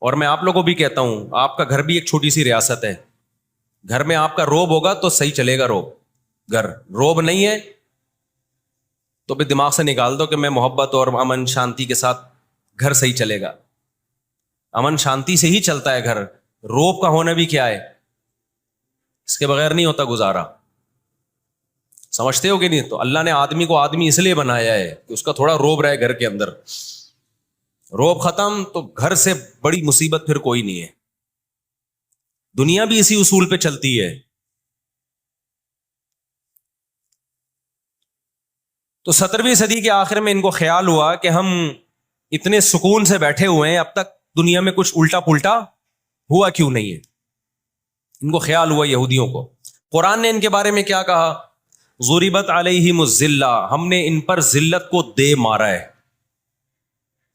اور میں آپ لوگوں کو بھی کہتا ہوں، آپ کا گھر بھی ایک چھوٹی سی ریاست ہے. گھر میں آپ کا روب ہوگا تو صحیح چلے گا. گھر روب نہیں ہے تو پھر دماغ سے نکال دو کہ میں محبت اور امن شانتی کے ساتھ گھر صحیح چلے گا. امن شانتی سے ہی چلتا ہے گھر. روب کا ہونا بھی کیا ہے، اس کے بغیر نہیں ہوتا گزارا. سمجھتے ہو کہ نہیں؟ تو اللہ نے آدمی کو آدمی اس لیے بنایا ہے کہ اس کا تھوڑا روب رہے گھر کے اندر. روب ختم تو گھر سے بڑی مصیبت پھر کوئی نہیں ہے. دنیا بھی اسی اصول پہ چلتی ہے. تو 17ویں صدی کے آخر میں ان کو خیال ہوا کہ ہم اتنے سکون سے بیٹھے ہوئے ہیں، اب تک دنیا میں کچھ الٹا پلٹا ہوا کیوں نہیں ہے. ان کو خیال ہوا یہودیوں کو. قرآن نے ان کے بارے میں کیا کہا؟ ضربت علیہم الذلہ، ہم نے ان پر ذلت کو دے مارا ہے.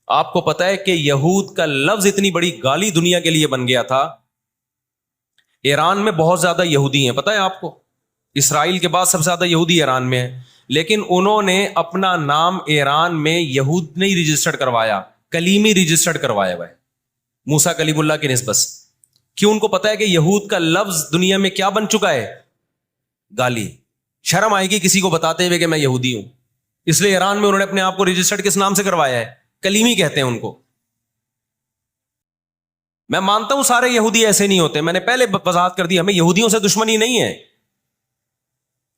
آپ کو پتا ہے کہ یہود کا لفظ اتنی بڑی گالی دنیا کے لیے بن گیا تھا. ایران میں بہت زیادہ یہودی ہیں، پتا ہے آپ کو؟ اسرائیل کے بعد سب سے زیادہ یہودی ایران میں ہیں، لیکن انہوں نے اپنا نام ایران میں یہود نہیں رجسٹرڈ کروایا، کلیمی رجسٹرڈ کروایا ہوا ہے، موسیٰ کلیم اللہ کی نسبت. کیوں؟ ان کو پتا ہے کہ یہود کا لفظ دنیا میں کیا بن چکا ہے؟ گالی. شرم آئے گی کسی کو بتاتے ہوئے کہ میں یہودی ہوں، اس لیے ایران میں انہوں نے اپنے آپ کو رجسٹرڈ کس نام سے کروایا ہے؟ کلیمی کہتے ہیں ان کو. میں مانتا ہوں سارے یہودی ایسے نہیں ہوتے، میں نے پہلے وضاحت کر دی، ہمیں یہودیوں سے دشمنی نہیں ہے،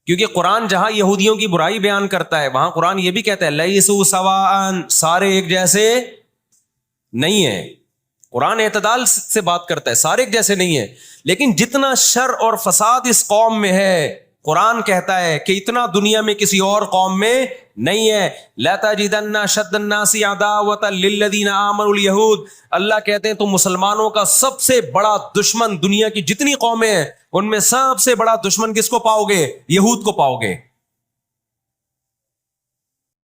کیونکہ قرآن جہاں یہودیوں کی برائی بیان کرتا ہے وہاں قرآن یہ بھی کہتا ہے لیسوا سواء، سارے ایک جیسے نہیں ہیں. قرآن اعتدال سے بات کرتا ہے، سارے ایک جیسے نہیں ہیں. لیکن جتنا شر اور فساد اس قوم میں ہے، قرآن کہتا ہے کہ اتنا دنیا میں کسی اور قوم میں نہیں ہے. لَتَجِدَنَّ أَشَدَّ النَّاسِ عَدَاوَةً لِلَّذِينَ آمَنُوا الْيَهُودَ، اللہ کہتے ہیں تو مسلمانوں کا سب سے بڑا دشمن، دنیا کی جتنی قومیں ہیں ان میں سب سے بڑا دشمن کس کو پاؤ گے؟ یہود کو پاؤ گے.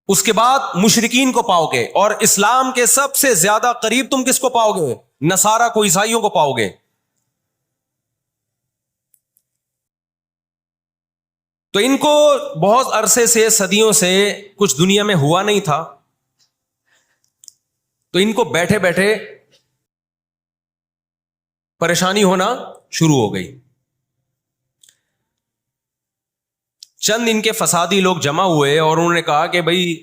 اس کے بعد مشرکین کو پاؤ گے، اور اسلام کے سب سے زیادہ قریب تم کس کو پاؤ گے؟ نصارہ کو، عیسائیوں کو پاؤ گے. تو ان کو بہت عرصے سے، صدیوں سے کچھ دنیا میں ہوا نہیں تھا، تو ان کو بیٹھے بیٹھے پریشانی ہونا شروع ہو گئی. چند ان کے فسادی لوگ جمع ہوئے اور انہوں نے کہا کہ بھئی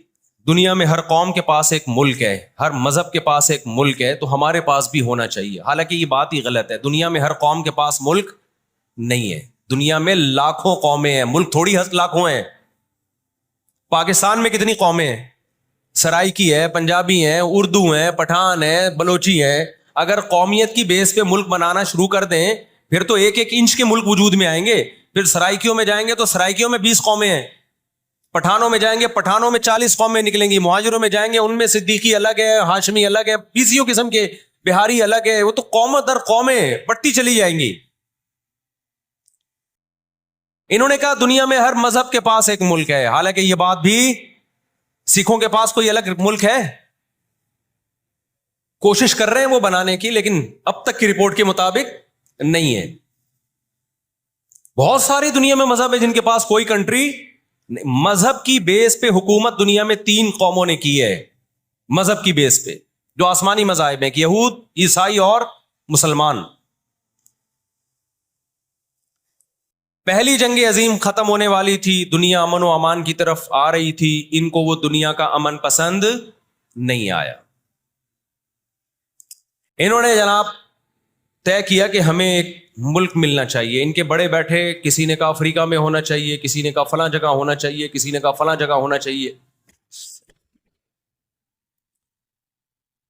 دنیا میں ہر قوم کے پاس ایک ملک ہے، ہر مذہب کے پاس ایک ملک ہے، تو ہمارے پاس بھی ہونا چاہیے. حالانکہ یہ بات ہی غلط ہے. دنیا میں ہر قوم کے پاس ملک نہیں ہے. دنیا میں لاکھوں قومیں ہیں، ملک تھوڑی لاکھوں ہیں. پاکستان میں کتنی قومیں ہیں؟ سرائکی ہے، پنجابی ہیں، اردو ہیں، پٹھان ہیں، بلوچی ہیں. اگر قومیت کی بیس پہ ملک بنانا شروع کر دیں پھر تو ایک ایک انچ کے ملک وجود میں آئیں گے. پھر سرائکیوں میں جائیں گے تو سرائکیوں میں 20 قومیں ہیں. پٹھانوں میں جائیں گے، پٹھانوں میں 40 قومیں نکلیں گی. مہاجروں میں جائیں گے، ان میں صدیقی الگ ہے، ہاشمی الگ ہے، پیسیوں قسم کے، بہاری الگ ہے. وہ تو قومیں در قومیں بڑھتی چلی جائیں گی. انہوں نے کہا دنیا میں ہر مذہب کے پاس ایک ملک ہے. حالانکہ یہ بات بھی، سکھوں کے پاس کوئی الگ ملک ہے؟ کوشش کر رہے ہیں وہ بنانے کی، لیکن اب تک کی رپورٹ کے مطابق نہیں ہے. بہت ساری دنیا میں مذہب ہے جن کے پاس کوئی کنٹری. مذہب کی بیس پہ حکومت دنیا میں 3 قوموں نے کی ہے، مذہب کی بیس پہ، جو آسمانی مذاہب ہیں، یہود، عیسائی اور مسلمان. پہلی جنگ عظیم ختم ہونے والی تھی، دنیا امن و امان کی طرف آ رہی تھی. ان کو وہ دنیا کا امن پسند نہیں آیا. انہوں نے جناب طے کیا کہ ہمیں ایک ملک ملنا چاہیے. ان کے بڑے بیٹھے، کسی نے کہا افریقہ میں ہونا چاہیے، کسی نے کہا فلاں جگہ ہونا چاہیے، کسی نے کہا فلاں جگہ ہونا چاہیے.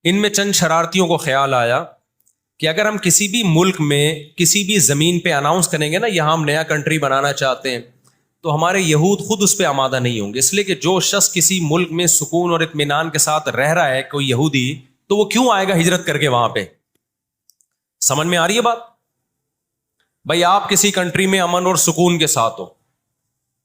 ان میں چند شرارتیوں کو خیال آیا کہ اگر ہم کسی بھی ملک میں، کسی بھی زمین پہ اناؤنس کریں گے نا یہاں ہم نیا کنٹری بنانا چاہتے ہیں، تو ہمارے یہود خود اس پہ آمادہ نہیں ہوں گے. اس لیے کہ جو شخص کسی ملک میں سکون اور اطمینان کے ساتھ رہ رہا ہے، کوئی یہودی، تو وہ کیوں آئے گا ہجرت کر کے وہاں پہ؟ سمجھ میں آ رہی ہے بات؟ بھائی آپ کسی کنٹری میں امن اور سکون کے ساتھ ہو،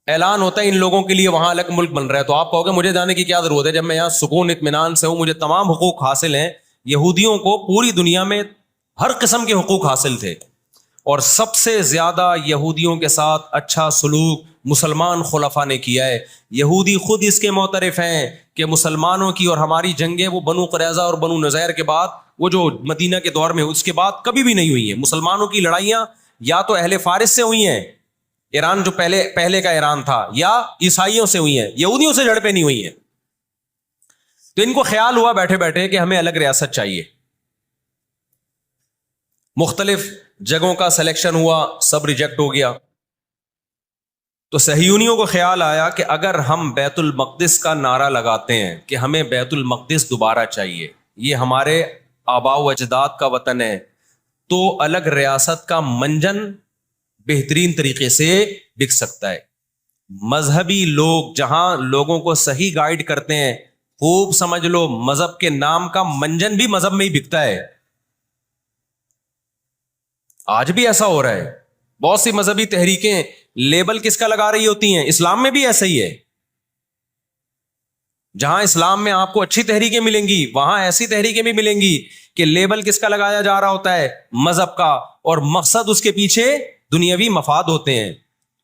اعلان ہوتا ہے ان لوگوں کے لیے وہاں الگ ملک بن رہا ہے، تو آپ کہو گے مجھے جانے کی کیا ضرورت ہے جب میں یہاں سکون اطمینان سے ہوں، مجھے تمام حقوق حاصل ہیں. یہودیوں کو پوری دنیا میں ہر قسم کے حقوق حاصل تھے، اور سب سے زیادہ یہودیوں کے ساتھ اچھا سلوک مسلمان خلفاء نے کیا ہے. یہودی خود اس کے معترف ہیں کہ مسلمانوں کی اور ہماری جنگیں وہ بنو قریظہ اور بنو نذیر کے بعد وہ جو مدینہ کے دور میں اس کے بعد کبھی بھی نہیں ہوئی ہیں. مسلمانوں کی لڑائیاں یا تو اہل فارس سے ہوئی ہیں، ایران جو پہلے کا ایران تھا، یا عیسائیوں سے ہوئی ہیں، یہودیوں سے جھڑپیں نہیں ہوئی ہیں. تو ان کو خیال ہوا بیٹھے بیٹھے کہ ہمیں الگ ریاست چاہیے. مختلف جگہوں کا سلیکشن ہوا، سب ریجیکٹ ہو گیا. تو صہیونیوں کو خیال آیا کہ اگر ہم بیت المقدس کا نعرہ لگاتے ہیں کہ ہمیں بیت المقدس دوبارہ چاہیے، یہ ہمارے آباء و اجداد کا وطن ہے، تو الگ ریاست کا منجن بہترین طریقے سے بک سکتا ہے. مذہبی لوگ جہاں لوگوں کو صحیح گائیڈ کرتے ہیں، خوب سمجھ لو مذہب کے نام کا منجن بھی مذہب میں ہی بکتا ہے. آج بھی ایسا ہو رہا ہے. بہت سی مذہبی تحریکیں لیبل کس کا لگا رہی ہوتی ہیں؟ اسلام میں بھی ایسا ہی ہے. جہاں اسلام میں آپ کو اچھی تحریکیں ملیں گی، وہاں ایسی تحریکیں بھی ملیں گی کہ لیبل کس کا لگایا جا رہا ہوتا ہے؟ مذہب کا، اور مقصد اس کے پیچھے دنیاوی مفاد ہوتے ہیں.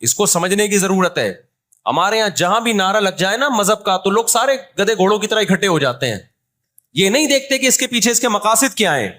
اس کو سمجھنے کی ضرورت ہے. ہمارے یہاں جہاں بھی نعرہ لگ جائے نا مذہب کا، تو لوگ سارے گدھے گھوڑوں کی طرح اکٹھے ہو جاتے ہیں. یہ نہیں دیکھتے کہ اس کے پیچھے اس کے مقاصد کیا ہیں.